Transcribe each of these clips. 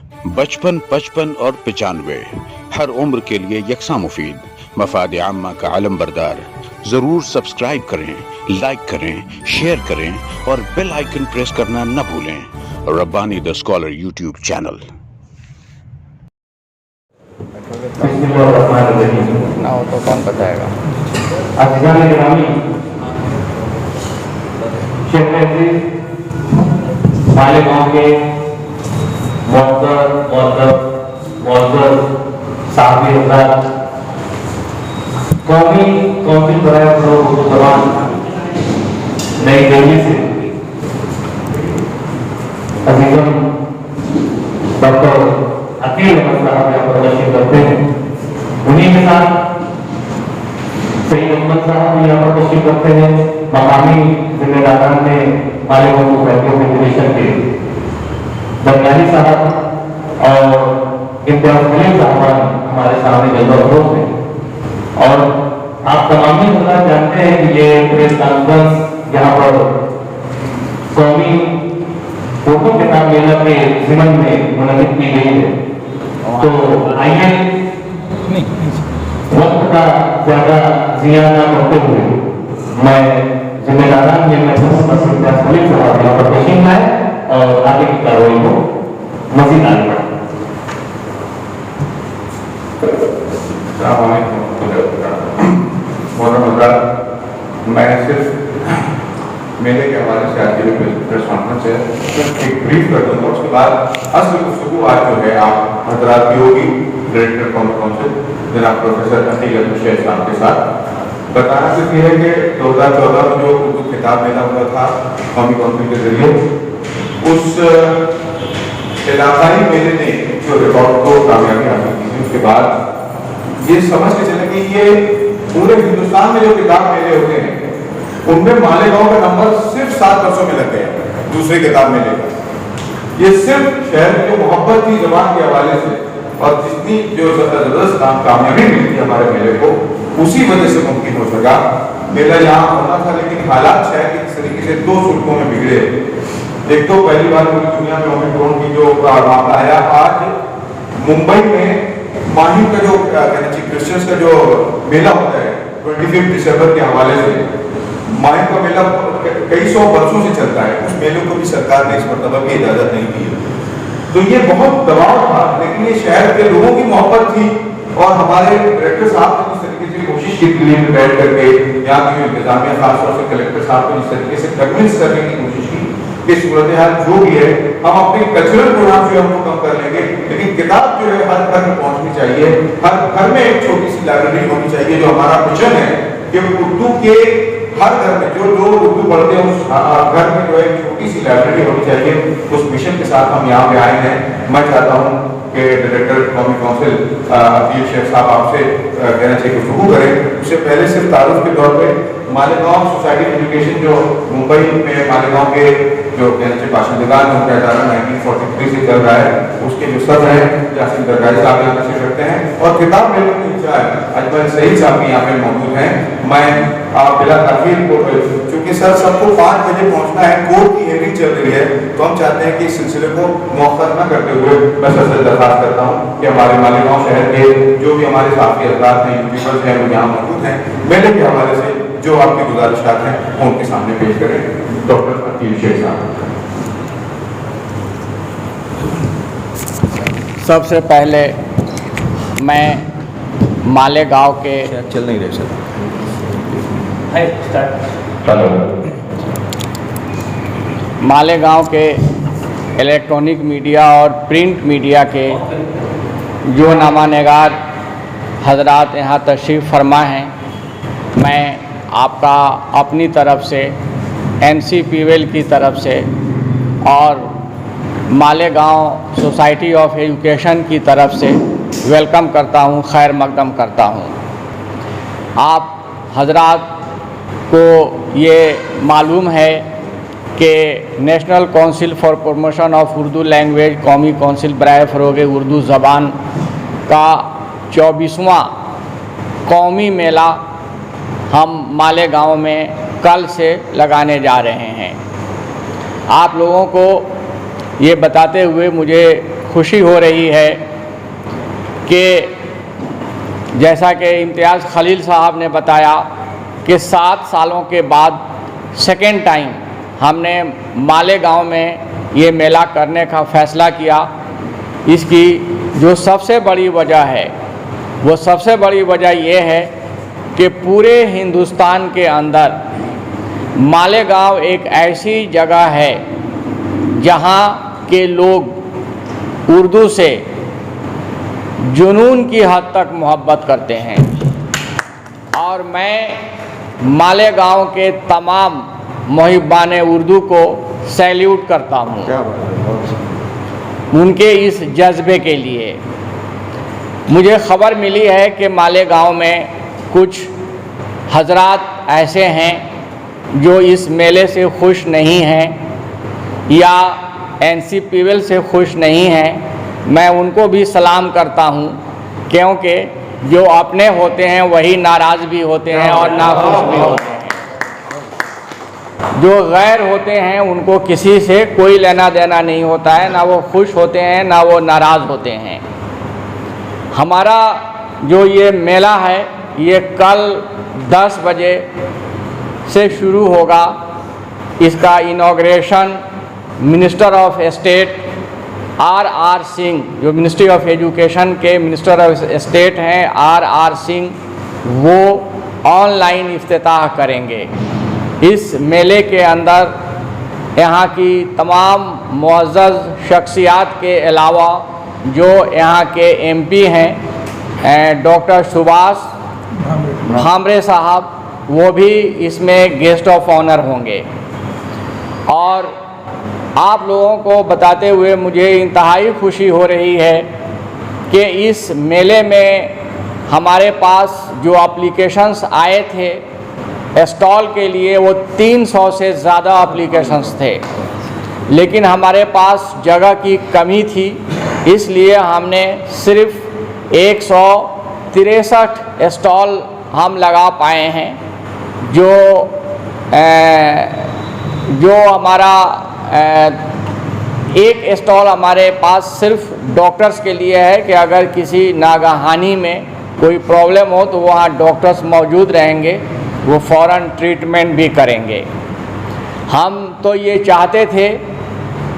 55, 55 और 95 हर उम्र के लिए यकसा मुफीद, मफाद आम्मा का आलम बरदार। जरूर सब्सक्राइब करें, लाइक करें, शेयर करें और बेल आइकन प्रेस करना न भूलें। Rabbani the scholar YouTube channel. ना हो तो कौन बताएगा। मालेगांव के साहबी हजरात, कौमी कौंसिल बराए फरोग उर्दू ज़बान नई दिल्ली से अजीज़म डॉक्टर अकील अहमद साहब यहाँ पर तशरीफ करते हैं। उन्हीं के साथ सईद अहमद साहब भी यहाँ पर तशरीफ करते हैं। मकामी जिम्मेदारान ने मालेगांव सोसाइटी फेडरेशन के बंगाली साहब और इम्तियाज खलील साहबान हमारे सामने जल्द अफरोज हैं। और आप तमाम लोग जानते हैं कि ये प्रेस कॉन्फ्रेंस यहाँ पर कौमी फोटो किताब मेला के जिमन में मुनक़िद की गई है। तो आइए वक्त का ज्यादा जिया न करते हुए मैं जिम्मेदारान में इम्तियाज खलील साहब यहाँ पर तशरीफ लाए और आगे की कार्रवाई को मजीद आगे बढ़ाएं। मैं सिर्फ मेले के हवाले से आज की प्रेस कॉन्फ्रेंस है सिर्फ एक ब्रीफ कर दूंगा, उसके बाद असल गुफ्तगू आज जो है आप हजरात की होगी डायरेक्टर कौमी कौंसिल जनाब प्रोफेसर अकील अहमद साहब के साथ। बताना सिर्फ ये है कि 2014 में जो उर्दू किताब मेला हुआ था कौमी कौंसिल के जरिए, उस इलाकाई मेले ने जो रिकॉर्ड को कामयाबी हासिल की थी, उसके बाद ये समझ के चले कि ये पूरे हिंदुस्तान में जो किताब मेले होते हैं उनमें मालेगांव का नंबर सिर्फ 7 वर्षों में लग गया दूसरे किताब मेले का। ये सिर्फ शहर में जो मोहब्बत थी जबान के हवाले से और जितनी जो जबरदस्त कामयाबी मिली थी हमारे मेले को, उसी वजह से मुमकिन हो सका। मेला यहाँ होना था, लेकिन हालात शहर के इस तरीके से 2 सूरतों में बिगड़े। एक तो पहली बार पूरी दुनिया में ओमिक्रॉन की जो मामला आया, आज मुंबई में माहिम का जो कहना चाहिए क्रिश्चियंस का जो मेला होता है 25 दिसंबर के हवाले से, माहिम का मेला कई 100 वर्षों से चलता है। उस मेले को भी सरकार ने इस मरतबा की इजाजत नहीं दी। तो ये बहुत दबाव था, लेकिन ये शहर के लोगों की मोहब्बत थी और हमारे डायरेक्टर साहब ने जिस तरीके से कोशिश की दिल्ली में बैठ करके यहाँ की इंतजामिया खासतौर से कलेक्टर साहब ने जिस तरीके से कन्विंस करने की कोशिश की कि सूरत हाल जो भी है हम अपने कल्चरल प्रोग्राम जो है हमको कम कर लेंगे, लेकिन किताब जो है हर घर में पहुंचनी चाहिए। हर घर में एक छोटी सी लाइब्रेरी होनी चाहिए। जो हमारा मिशन है कि उर्दू के हर घर में जो लोग उर्दू पढ़ते हैं उस घर में जो है छोटी सी लाइब्रेरी होनी चाहिए। उस मिशन के साथ हम यहाँ पे आए हैं। मैं चाहता हूँ कि डायरेक्टर कौमी कौंसिल अकील शेख साहब आपसे कहना चाहिए गुफ्तगू करें। उससे पहले सिर्फ तारुफ के तौर पर मालेगांव सोसाइटी एजुकेशन जो मुंबई में मालेगांव के जो कहना चाहिए बाशिंदगान उनका इदारा 1943 से चल रहा है, उसके जो सदर हैं यासीन दरगाही साहब यहाँ तशरीफ रखते हैं और किताब मेले के इंचार्ज अजमल सईद साहब भी यहाँ पे मौजूद हैं। मैं बिला ताखीर को, चूंकि सर सबको 5 बजे पहुँचना है, कोर्ट की हियरिंग चल रही है, तो हम चाहते हैं कि इस सिलसिले को मौखर न करते हुए मैं सबसे दरखास्त करता हूँ कि हमारे मालेगांव शहर के जो भी हमारे साथी हजरात हैं, यूट्यूबर्स हैं, वो यहाँ मौजूद हैं, मेले के हवाले से जो आपकी गुजारिशात हैं वो उनके सामने पेश करें। डॉक्टर अकील शेख साहब। सबसे पहले मैं मालेगांव के चल नहीं रहे सर। मालेगांव के इलेक्ट्रॉनिक मीडिया और प्रिंट मीडिया के जो नामानिगार हजरात यहाँ तशरीफ़ फरमा हैं, मैं आपका अपनी तरफ से NCPWL की तरफ से और मालेगांव सोसाइटी ऑफ एजुकेशन की तरफ से वेलकम करता हूं, खैर मकदम करता हूं। आप हजरात को ये मालूम है कि national council for promotion of Urdu language, कौमी काउंसिल बराए फ़रोग़ उर्दू ज़बान का 24वां कौमी मेला हम मालेगांव में कल से लगाने जा रहे हैं। आप लोगों को ये बताते हुए मुझे खुशी हो रही है कि जैसा कि इम्तियाज़ खलील साहब ने बताया कि 7 सालों के बाद सेकेंड टाइम हमने मालेगांव में ये मेला करने का फ़ैसला किया। इसकी जो सबसे बड़ी वजह है, वो सबसे बड़ी वजह ये है कि पूरे हिंदुस्तान के अंदर मालेगांव एक ऐसी जगह है जहाँ के लोग उर्दू से जुनून की हद तक मोहब्बत करते हैं। और मैं मालेगांव के तमाम मुहिब्बान उर्दू को सैल्यूट करता हूँ उनके इस जज्बे के लिए। मुझे ख़बर मिली है कि मालेगांव में कुछ हजरात ऐसे हैं जो इस मेले से खुश नहीं हैं या NCPWL से खुश नहीं हैं। मैं उनको भी सलाम करता हूं, क्योंकि जो अपने होते हैं वही नाराज़ भी होते हैं और नाखुश भी होते हैं। जो गैर होते हैं उनको किसी से कोई लेना देना नहीं होता है, ना वो खुश होते हैं ना वो नाराज़ होते हैं। हमारा जो ये मेला है ये कल 10 बजे से शुरू होगा। इसका inauguration minister of state RR Singh, जो मिनिस्ट्री ऑफ एजुकेशन के मिनिस्टर ऑफ स्टेट हैं RR सिंह, वो ऑनलाइन इफ्तिताह करेंगे। इस मेले के अंदर यहाँ की तमाम मुअज़्ज़ज़ शख्सियात के अलावा जो यहाँ के MP हैं डॉक्टर सुभाष भामरे साहब, वो भी इसमें गेस्ट ऑफ ऑनर होंगे। और आप लोगों को बताते हुए मुझे इंतहाई खुशी हो रही है कि इस मेले में हमारे पास जो एप्लीकेशंस आए थे स्टॉल के लिए, वो 300 से ज़्यादा एप्लीकेशंस थे, लेकिन हमारे पास जगह की कमी थी, इसलिए हमने सिर्फ 163 स्टॉल हम लगा पाए हैं। जो हमारा एक स्टॉल हमारे पास सिर्फ डॉक्टर्स के लिए है कि अगर किसी नागहानी में कोई प्रॉब्लम हो तो वहाँ डॉक्टर्स मौजूद रहेंगे, वो फ़ौरन ट्रीटमेंट भी करेंगे। हम तो ये चाहते थे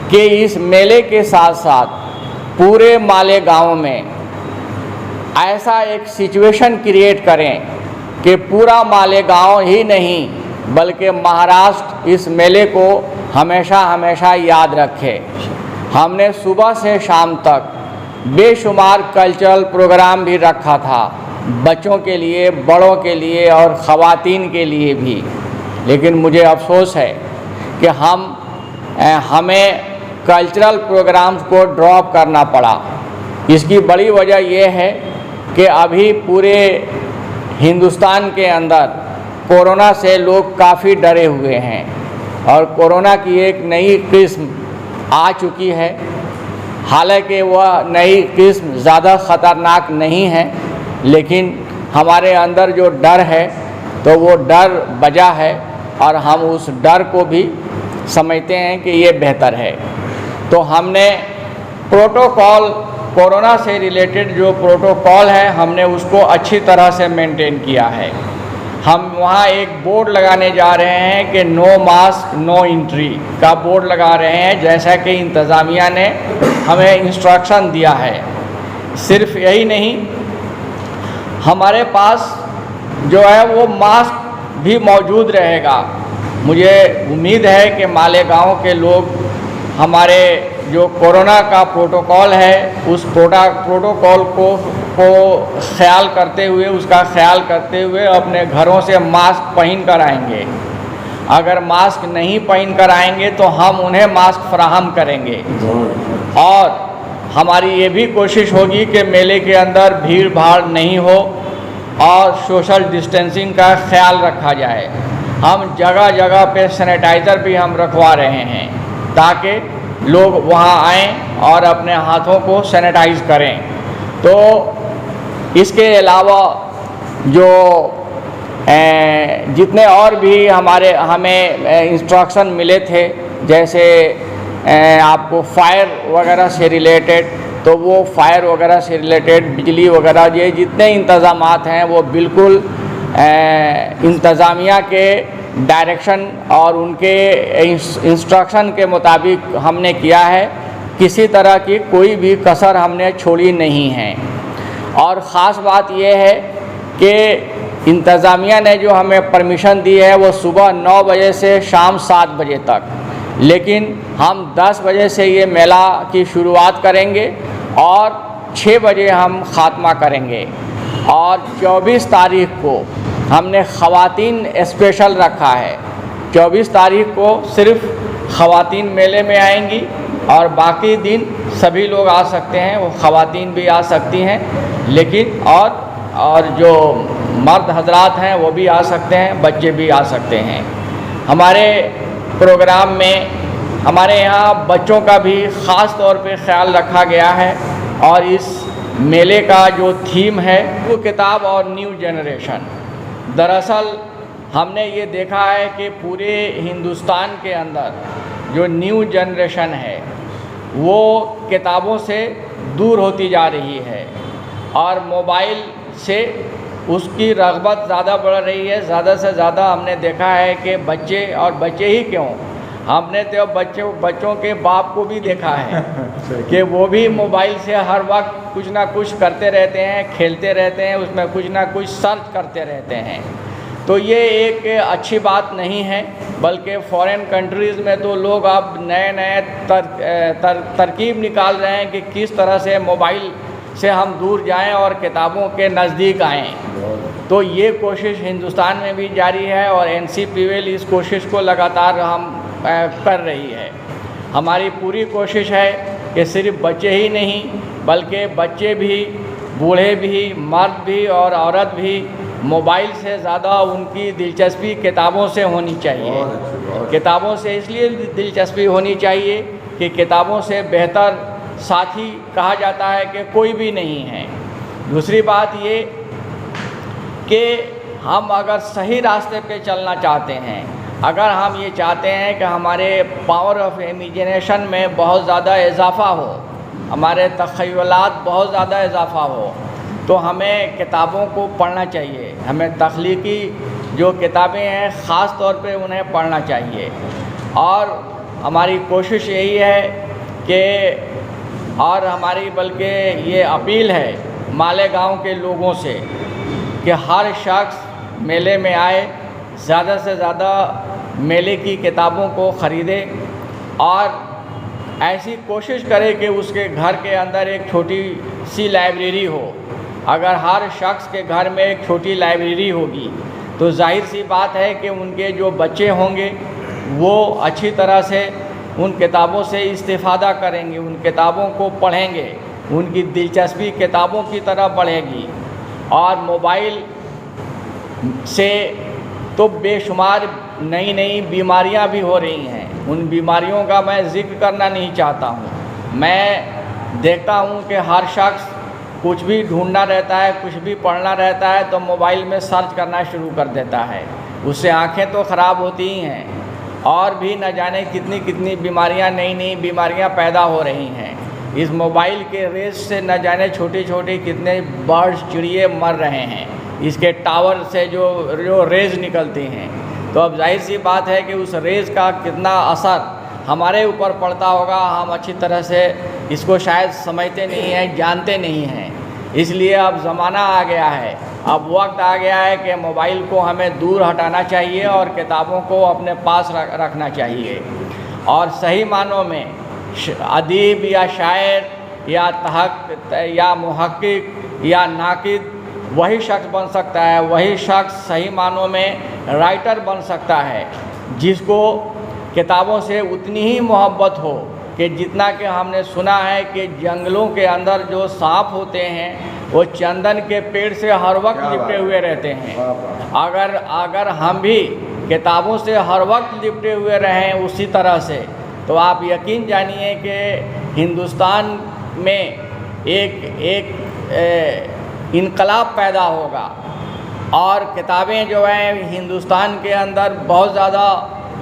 कि इस मेले के साथ साथ पूरे मालेगांव में ऐसा एक सिचुएशन क्रिएट करें कि पूरा मालेगांव ही नहीं बल्कि महाराष्ट्र इस मेले को हमेशा हमेशा याद रखे। हमने सुबह से शाम तक बेशुमार कल्चरल प्रोग्राम भी रखा था, बच्चों के लिए, बड़ों के लिए और ख़वातीन के लिए भी, लेकिन मुझे अफसोस है कि हमें कल्चरल प्रोग्राम्स को ड्रॉप करना पड़ा। इसकी बड़ी वजह यह है कि अभी पूरे हिंदुस्तान के अंदर कोरोना से लोग काफ़ी डरे हुए हैं और कोरोना की एक नई किस्म आ चुकी है। हालांकि वह नई किस्म ज़्यादा ख़तरनाक नहीं है, लेकिन हमारे अंदर जो डर है तो वो डर वजह है और हम उस डर को भी समझते हैं कि ये बेहतर है। तो हमने प्रोटोकॉल, कोरोना से रिलेटेड जो प्रोटोकॉल है, हमने उसको अच्छी तरह से मेंटेन किया है। हम वहाँ एक बोर्ड लगाने जा रहे हैं कि नो मास्क नो एंट्री का बोर्ड लगा रहे हैं, जैसा कि इंतज़ामिया ने हमें इंस्ट्रक्शन दिया है। सिर्फ यही नहीं, हमारे पास जो है वो मास्क भी मौजूद रहेगा। मुझे उम्मीद है कि मालेगांव के लोग हमारे जो कोरोना का प्रोटोकॉल है उस प्रोटोकॉल को ख्याल करते हुए, उसका ख्याल करते हुए अपने घरों से मास्क पहन कर आएंगे। अगर मास्क नहीं पहन कर आएंगे तो हम उन्हें मास्क फराहम करेंगे। और हमारी ये भी कोशिश होगी कि मेले के अंदर भीड़ भाड़ नहीं हो और सोशल डिस्टेंसिंग का ख्याल रखा जाए। हम जगह जगह पे सैनिटाइज़र भी हम रखवा रहे हैं ताकि लोग वहाँ आएँ और अपने हाथों को सैनिटाइज़ करें। तो इसके अलावा जो जितने और भी हमें इंस्ट्रक्शन मिले थे, जैसे आपको फायर वगैरह से रिलेटेड तो वो फायर वगैरह से रिलेटेड, बिजली वगैरह, ये जितने इंतज़ामात हैं वो बिल्कुल इंतज़ामिया के डायरेक्शन और उनके इंस्ट्रक्शन के मुताबिक हमने किया है। किसी तरह की कोई भी कसर हमने छोड़ी नहीं है। और ख़ास बात यह है कि इंतज़ामिया ने जो हमें परमिशन दी है वो सुबह 9 बजे से शाम 7 बजे तक, लेकिन हम 10 बजे से ये मेला की शुरुआत करेंगे और 6 बजे हम ख़ात्मा करेंगे। और 24 तारीख को हमने ख़वातीन स्पेशल रखा है। 24 तारीख को सिर्फ़ ख़वातीन मेले में आएंगी और बाकी दिन सभी लोग आ सकते हैं, वो ख़वातीन भी आ सकती हैं, लेकिन और जो मर्द हजरात हैं वो भी आ सकते हैं, बच्चे भी आ सकते हैं। हमारे प्रोग्राम में हमारे यहाँ बच्चों का भी ख़ास तौर पे ख्याल रखा गया है और इस मेले का जो थीम है वो किताब और न्यू जनरेशन। दरअसल हमने ये देखा है कि पूरे हिंदुस्तान के अंदर जो न्यू जनरेशन है वो किताबों से दूर होती जा रही है और मोबाइल से उसकी रग़बत ज़्यादा बढ़ रही है। ज़्यादा से ज़्यादा हमने देखा है कि बच्चे, और बच्चे ही क्यों, हमने तो बच्चों के बाप को भी देखा है कि वो भी मोबाइल से हर वक्त कुछ ना कुछ करते रहते हैं, खेलते रहते हैं, उसमें कुछ ना कुछ सर्च करते रहते हैं। तो ये एक अच्छी बात नहीं है, बल्कि फ़ॉरेन कंट्रीज़ में तो लोग अब नए नए तरकीब निकाल रहे हैं कि किस तरह से मोबाइल से हम दूर जाएं और किताबों के नज़दीक आएं। तो ये कोशिश हिंदुस्तान में भी जारी है और NCPVL इस कोशिश को लगातार हम कर रही है। हमारी पूरी कोशिश है कि सिर्फ बच्चे ही नहीं बल्कि बच्चे भी, बूढ़े भी, मर्द भी और औरत भी मोबाइल से ज़्यादा उनकी दिलचस्पी किताबों से होनी चाहिए। किताबों से इसलिए दिलचस्पी होनी चाहिए कि किताबों से बेहतर साथी कहा जाता है कि कोई भी नहीं है। दूसरी बात ये कि हम अगर सही रास्ते पे चलना चाहते हैं, अगर हम ये चाहते हैं कि हमारे पावर ऑफ इमेजिनेशन में बहुत ज़्यादा इजाफ़ा हो, हमारे तख़य्युलात बहुत ज़्यादा इजाफ़ा हो, तो हमें किताबों को पढ़ना चाहिए। हमें तख्लीकी जो किताबें हैं ख़ास तौर पे उन्हें पढ़ना चाहिए। और हमारी कोशिश यही है कि, और हमारी बल्कि ये अपील है मालेगांव के लोगों से कि हर शख्स मेले में आए, ज़्यादा से ज़्यादा मेले की किताबों को ख़रीदे और ऐसी कोशिश करे कि उसके घर के अंदर एक छोटी सी लाइब्रेरी हो। अगर हर शख्स के घर में एक छोटी लाइब्रेरी होगी तो जाहिर सी बात है कि उनके जो बच्चे होंगे वो अच्छी तरह से उन किताबों से इस्तिफ़ादा करेंगे, उन किताबों को पढ़ेंगे, उनकी दिलचस्पी किताबों की तरफ बढ़ेगी। और मोबाइल से तो बेशुमार नई नई बीमारियां भी हो रही हैं। उन बीमारियों का मैं ज़िक्र करना नहीं चाहता हूं। मैं देखता हूं कि हर शख्स कुछ भी ढूंढना रहता है, कुछ भी पढ़ना रहता है तो मोबाइल में सर्च करना शुरू कर देता है। उससे आँखें तो ख़राब होती ही हैं और भी न जाने कितनी कितनी बीमारियां, नई नई बीमारियां पैदा हो रही हैं। इस मोबाइल के रेस से न जाने छोटे छोटे कितने बर्ड्स, चिड़िए मर रहे हैं इसके टावर से जो रेज़ निकलती हैं। तो अब जाहिर सी बात है कि उस रेज़ का कितना असर हमारे ऊपर पड़ता होगा, हम अच्छी तरह से इसको शायद समझते नहीं हैं, जानते नहीं हैं। इसलिए अब ज़माना आ गया है, अब वक्त आ गया है कि मोबाइल को हमें दूर हटाना चाहिए और किताबों को अपने पास रखना चाहिए। और सही मानों में अदीब या शायर या या मुहक्किक या नाकिद वही शख्स बन सकता है, वही शख्स सही मानों में राइटर बन सकता है जिसको किताबों से उतनी ही मोहब्बत हो कि जितना कि हमने सुना है कि जंगलों के अंदर जो सांप होते हैं वो चंदन के पेड़ से हर वक्त लिपटे हुए रहते हैं। अगर हम भी किताबों से हर वक्त लिपटे हुए रहें उसी तरह से, तो आप यकीन जानिए कि हिंदुस्तान में एक इनकलाब पैदा होगा और किताबें जो हैं हिंदुस्तान के अंदर बहुत ज़्यादा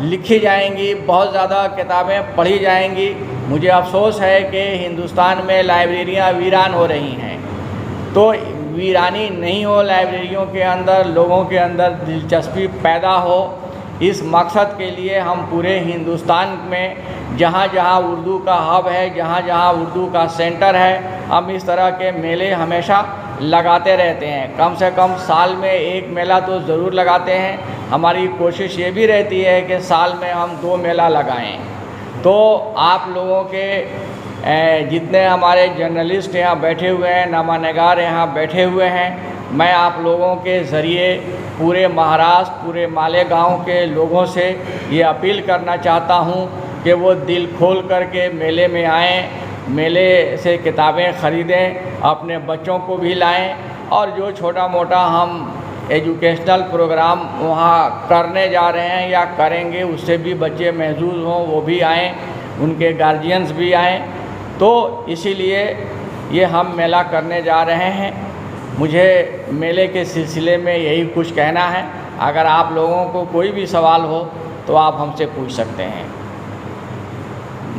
लिखी जाएंगी, बहुत ज़्यादा किताबें पढ़ी जाएंगी, मुझे अफसोस है कि हिंदुस्तान में लाइब्रेरियां वीरान हो रही हैं। तो वीरानी नहीं हो लाइब्रेरियों के अंदर, लोगों के अंदर दिलचस्पी पैदा हो, इस मकसद के लिए हम पूरे हिंदुस्तान में जहाँ जहाँ उर्दू का हब है, जहाँ जहाँ उर्दू का सेंटर है, हम इस तरह के मेले हमेशा लगाते रहते हैं। कम से कम साल में एक मेला तो ज़रूर लगाते हैं। हमारी कोशिश ये भी रहती है कि साल में हम 2 मेला लगाएं। तो आप लोगों के जितने हमारे जर्नलिस्ट यहाँ बैठे हुए हैं, नामानिगार यहाँ बैठे हुए हैं, मैं आप लोगों के ज़रिए पूरे महाराष्ट्र, पूरे मालेगांव के लोगों से ये अपील करना चाहता हूँ कि वो दिल खोल करके मेले में आएँ, मेले से किताबें ख़रीदें, अपने बच्चों को भी लाएं, और जो छोटा मोटा हम एजुकेशनल प्रोग्राम वहाँ करने जा रहे हैं या करेंगे, उससे भी बच्चे महजूज़ हों, वो भी आएँ, उनके गार्जियंस भी आएँ। तो इसीलिए ये हम मेला करने जा रहे हैं। मुझे मेले के सिलसिले में यही कुछ कहना है। अगर आप लोगों को कोई भी सवाल हो तो आप हमसे पूछ सकते हैं।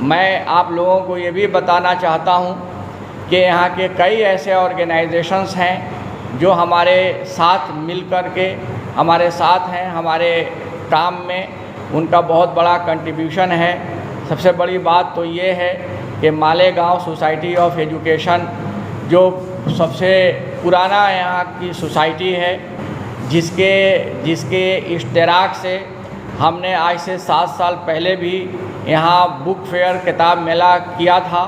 मैं आप लोगों को ये भी बताना चाहता हूँ कि यहाँ के कई ऐसे ऑर्गेनाइजेशंस हैं जो हमारे साथ मिल कर के हमारे साथ हैं, हमारे काम में उनका बहुत बड़ा कंट्रीब्यूशन है। सबसे बड़ी बात तो ये है कि मालेगांव सोसाइटी ऑफ एजुकेशन जो सबसे पुराना यहाँ की सोसाइटी है, जिसके इश्तराक से हमने आज से 7 साल पहले भी यहाँ बुक फेयर किताब मेला किया था।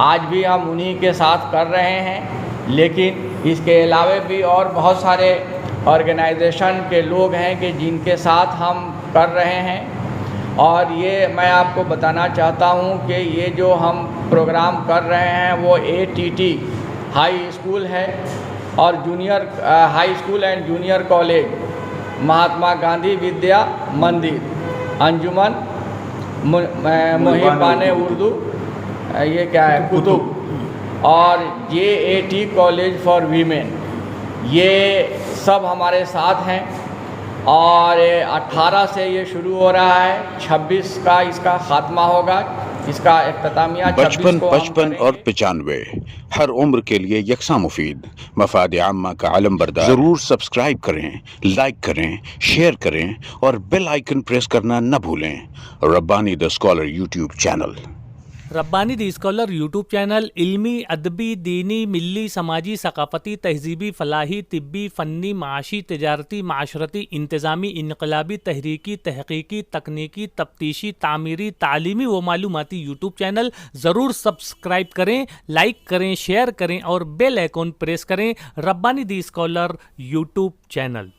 आज भी हम उन्हीं के साथ कर रहे हैं, लेकिन इसके अलावा भी और बहुत सारे ऑर्गेनाइजेशन के लोग हैं कि जिनके साथ हम कर रहे हैं। और ये मैं आपको बताना चाहता हूँ कि ये जो हम प्रोग्राम कर रहे हैं वो ATT हाई स्कूल है और junior high school and junior college, Mahatma Gandhi Vidya Mandir, Anjuman मुहिबाने Urdu, ये क्या है, कुतुब, और JAT कॉलेज फॉर वीमेन, ये सब हमारे साथ हैं। और 18 से ये शुरू हो रहा है, 26 का इसका ख़ात्मा होगा, इसका इख्तितामिया 55, 55 और 95 हर उम्र के लिए यकसा मुफीद, मफाद आम्मा का आलम बरदार। ज़रूर सब्सक्राइब करें, लाइक करें, शेयर करें और बेल आइकन प्रेस करना न भूलें। Rabbani the scholar YouTube channel. Rabbani the scholar YouTube channel इल्मी, अदबी, दीनी, मिली, समाजी, सकाफ़ती, तहजीबी, फ़लाही, तिब्बी, फ़न्नी, माशी, तिजारती, माशरती, इंतज़ामी, इनकलाबी, तहरीकी, तहक़ीक़ी, तकनीकी, तफ्तीशी, तामीरी, तालीमी व मालूमाती यूट्यूब चैनल। ज़रूर सब्सक्राइब करें, लाइक करें, शेयर करें और बेल आइकन प्रेस करें। Rabbani the scholar YouTube channel.